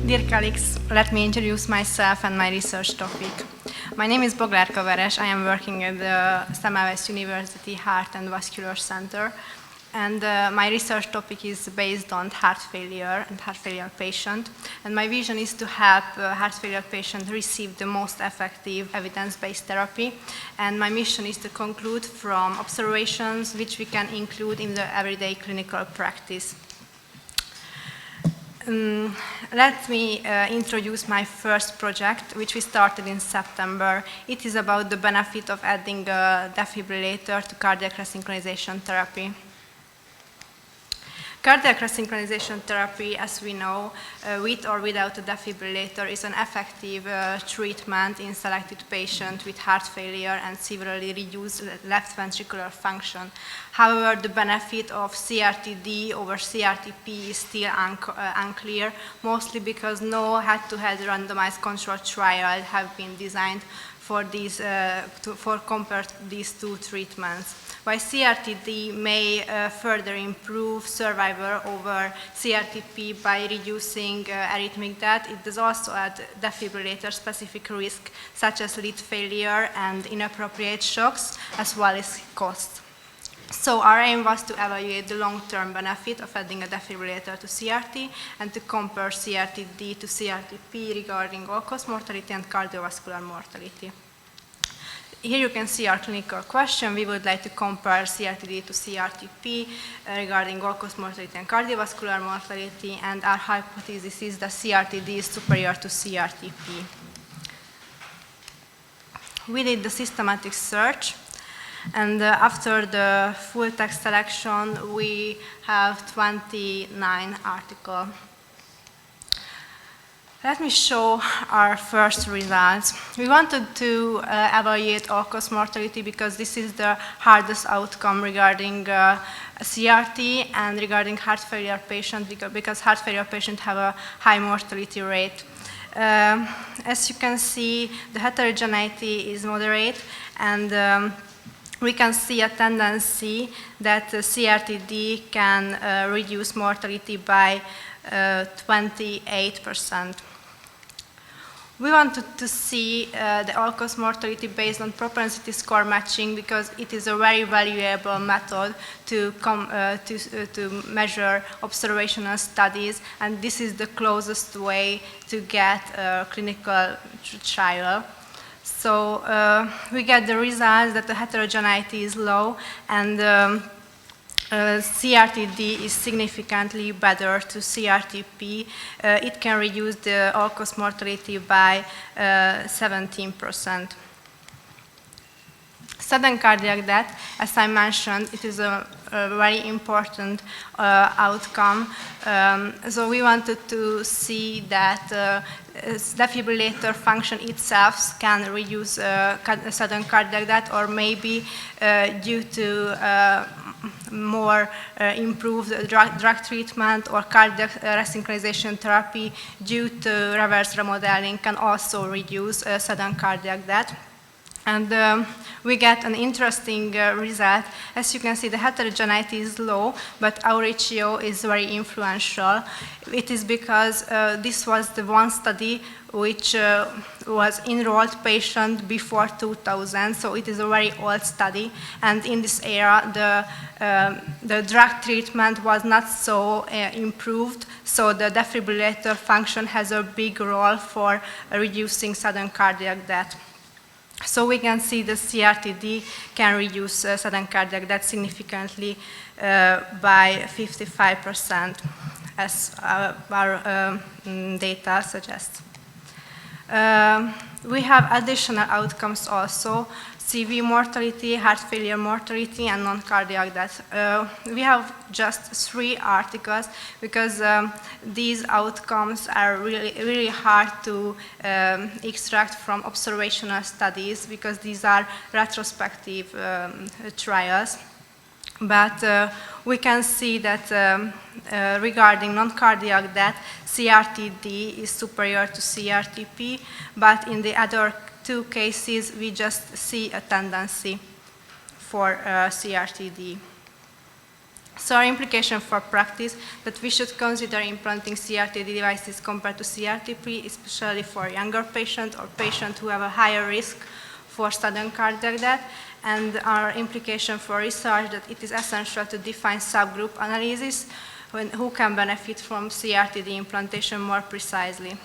Dear colleagues, let me introduce myself and my research topic. My name is Boglárka. I am working at the Semmelweis University Heart and Vascular Center, and my research topic is based on heart failure and heart failure patient. And my vision is to help heart failure patients receive the most effective evidence-based therapy. And my mission is to conclude from observations which we can include in the everyday clinical practice. Let me introduce my first project, which we started in September. It is about the benefit of adding a defibrillator to cardiac resynchronization therapy. Cardiac resynchronization therapy, as we know, with or without a defibrillator, is an effective treatment in selected patients with heart failure and severely reduced left ventricular function. However, the benefit of CRT-D over CRT-P is still unclear, mostly because no head-to-head randomized controlled trials have been designed for compare these two treatments. While CRT-D may further improve survival over CRT-P by reducing arrhythmic death, it does also add defibrillator-specific risk, such as lead failure and inappropriate shocks, as well as cost. So our aim was to evaluate the long-term benefit of adding a defibrillator to CRT and to compare CRT-D to CRT-P regarding all-cause mortality and cardiovascular mortality. Here you can see our clinical question. We would like to compare CRT-D to CRT-P regarding all-cause mortality and cardiovascular mortality, and our hypothesis is that CRT-D is superior to CRT-P. We did the systematic search, and after the full text selection, we have 29 articles. Let me show our first results. We wanted to evaluate all-cause mortality because this is the hardest outcome regarding CRT and regarding heart failure patients, because heart failure patients have a high mortality rate. As you can see, the heterogeneity is moderate, and we can see a tendency that CRT-D can reduce mortality by 28%. We wanted to see the all-cause mortality based on propensity score matching because it is a very valuable method to measure observational studies, and this is the closest way to get a clinical trial. So we get the results that the heterogeneity is low, and CRT-D is significantly better to CRT-P. It can reduce the all-cause mortality by 17%. Sudden cardiac death, as I mentioned, it is a very important outcome. So we wanted to see that defibrillator function itself can reduce sudden cardiac death, or maybe due to more improved drug treatment or cardiac resynchronization therapy due to reverse remodeling can also reduce sudden cardiac death. And we get an interesting result. As you can see, the heterogeneity is low, but our ratio is very influential. It is because this was the one study which was enrolled patient before 2000, so it is a very old study. And in this era, the drug treatment was not so improved, so the defibrillator function has a big role for reducing sudden cardiac death. So we can see the CRT-D can reduce sudden cardiac death significantly by 55%, as our data suggests. We have additional outcomes also: CV mortality, heart failure mortality, and non-cardiac death. We have just 3 articles because these outcomes are really hard to extract from observational studies because these are retrospective trials. But we can see that regarding non-cardiac death, CRT-D is superior to CRT-P, but in the other 2 cases, we just see a tendency for CRT-D. So our implication for practice that we should consider implanting CRT devices compared to CRT-P, especially for younger patients or patients who have a higher risk for sudden cardiac death. And our implication for research that it is essential to define subgroup analysis who can benefit from CRT implantation more precisely.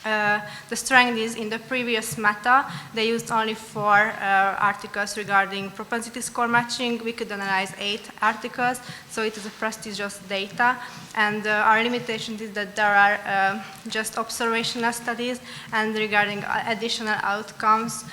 The strength is in the previous meta, they used only 4 articles regarding propensity score matching. We could analyze 8 articles, so it is a prestigious data. And our limitation is that there are just observational studies, and regarding additional outcomes,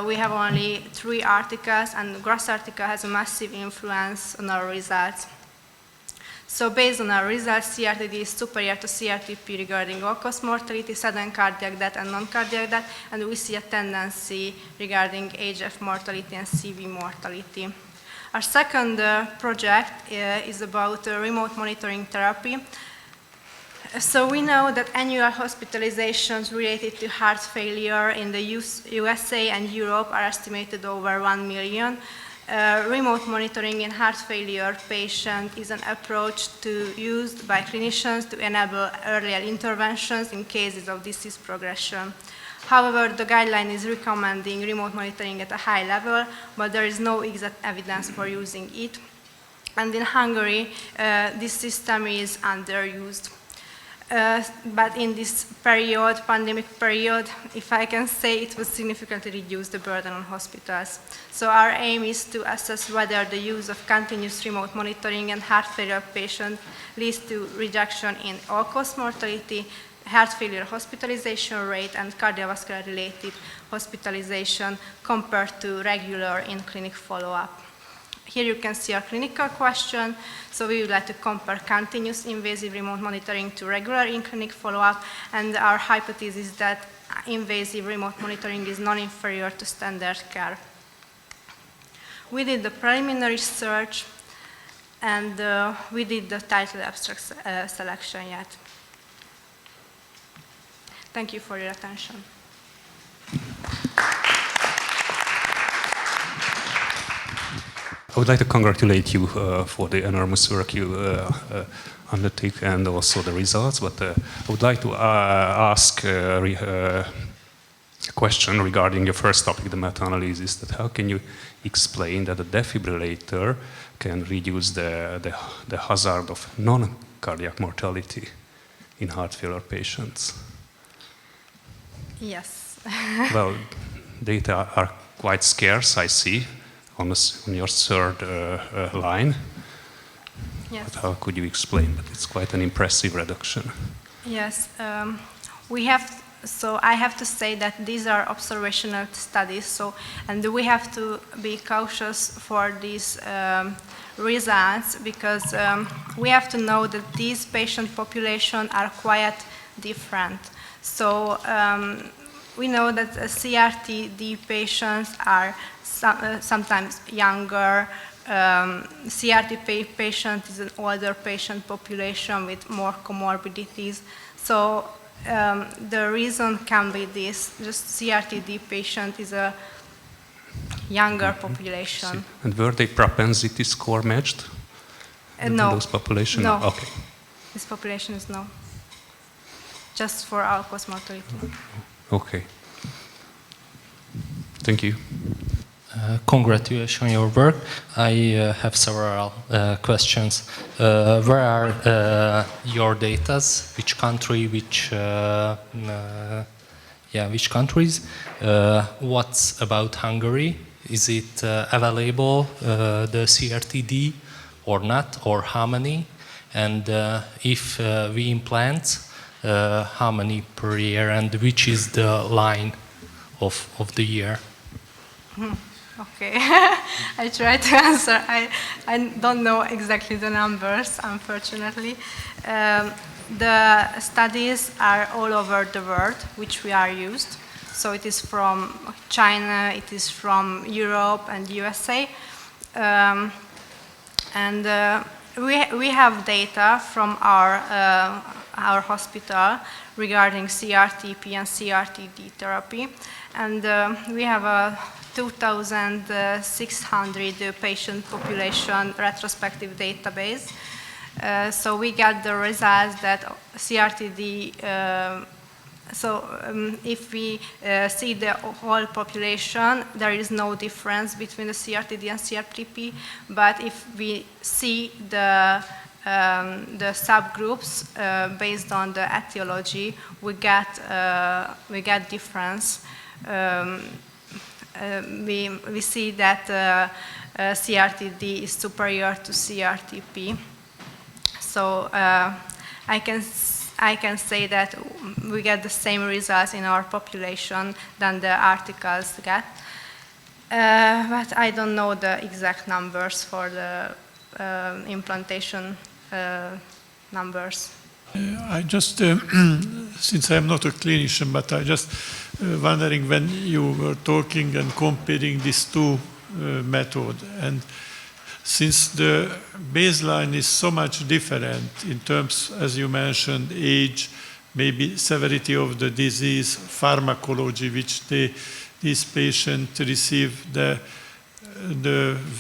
we have only 3 articles, and the gross article has a massive influence on our results. So based on our results, CRTD is superior to CRT-P regarding all-cause mortality, sudden cardiac death, and non-cardiac death, and we see a tendency regarding HF mortality and CV mortality. Our second project is about remote monitoring therapy. So we know that annual hospitalizations related to heart failure in the USA and Europe are estimated over 1 million. Remote monitoring in heart failure patients is an approach used by clinicians to enable earlier interventions in cases of disease progression. However, the guideline is recommending remote monitoring at a high level, but there is no exact evidence for using it. And in Hungary, this system is underused. But in this period, pandemic period, if I can say, it will significantly reduce the burden on hospitals. So our aim is to assess whether the use of continuous remote monitoring in heart failure patients leads to reduction in all-cause mortality, heart failure hospitalization rate, and cardiovascular-related hospitalization compared to regular in-clinic follow-up. Here you can see our clinical question. So we would like to compare continuous invasive remote monitoring to regular in-clinic follow-up, and our hypothesis is that invasive remote monitoring is non-inferior to standard care. We did the preliminary search, and we did the title abstract selection yet. Thank you for your attention. I would like to congratulate you for the enormous work you undertake and also the results, but I would like to ask a question regarding your first topic, the meta-analysis, that how can you explain that a defibrillator can reduce the hazard of non-cardiac mortality in heart failure patients? Yes. Well, data are quite scarce, I see, on your third line. Yes. But how could you explain that? It's quite an impressive reduction. Yes. So I have to say that these are observational studies, and we have to be cautious for these results because we have to know that these patient populations are quite different. So we know that CRTD patients are sometimes younger. CRT patient is an older patient population with more comorbidities. So the reason can be this: just CRTD patient is a younger population. And were they propensity score matched? No. Those populations? No. Okay. This population is no. Just for all-cause mortality. Okay. Thank you. Congratulations on your work. I have several questions. Where are your datas? Which country? Which countries? What's about Hungary? Is it available, the CRTD, or not, or how many? And if we implant, how many per year, and which is the line of the year? Okay, I try to answer. I don't know exactly the numbers, unfortunately. The studies are all over the world, which we are used. So it is from China, it is from Europe and USA. And we have data from our hospital regarding CRTP and CRTD therapy, and we have a 2,600 patient population retrospective database. So we got the results that CRTD, if we see the whole population, there is no difference between the CRTD and CRTP, but if we see the subgroups based on the etiology, we get difference. We see that CRTD is superior to CRTP. So I can say that we get the same results in our population than the articles get. But I don't know the exact numbers for the implantation numbers. I just, since I'm not a clinician, but I just wondering when you were talking and comparing these two methods, and since the baseline is so much different in terms, as you mentioned, age, maybe severity of the disease, pharmacology, which these patients receive, the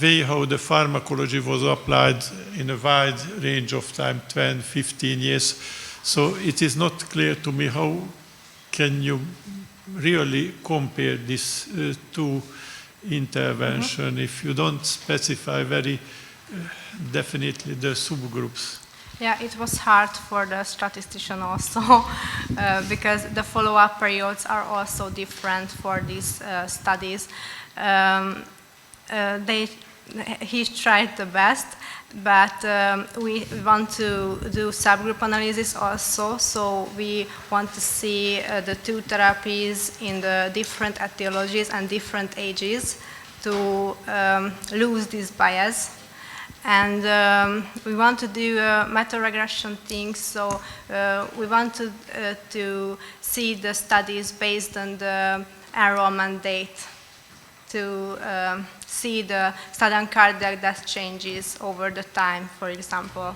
way how the pharmacology was applied in a wide range of time, 10, 15 years. So it is not clear to me how can you really compare these two intervention if you don't specify very definitely the subgroups. Yeah, it was hard for the statistician also because the follow-up periods are also different for these studies. He tried the best, but we want to do subgroup analysis also, so we want to see the two therapies in the different etiologies and different ages to lose this bias. And we want to do meta-regression things, so we want to see the studies based on the enrollment date to see the sudden cardiac death changes over the time, for example.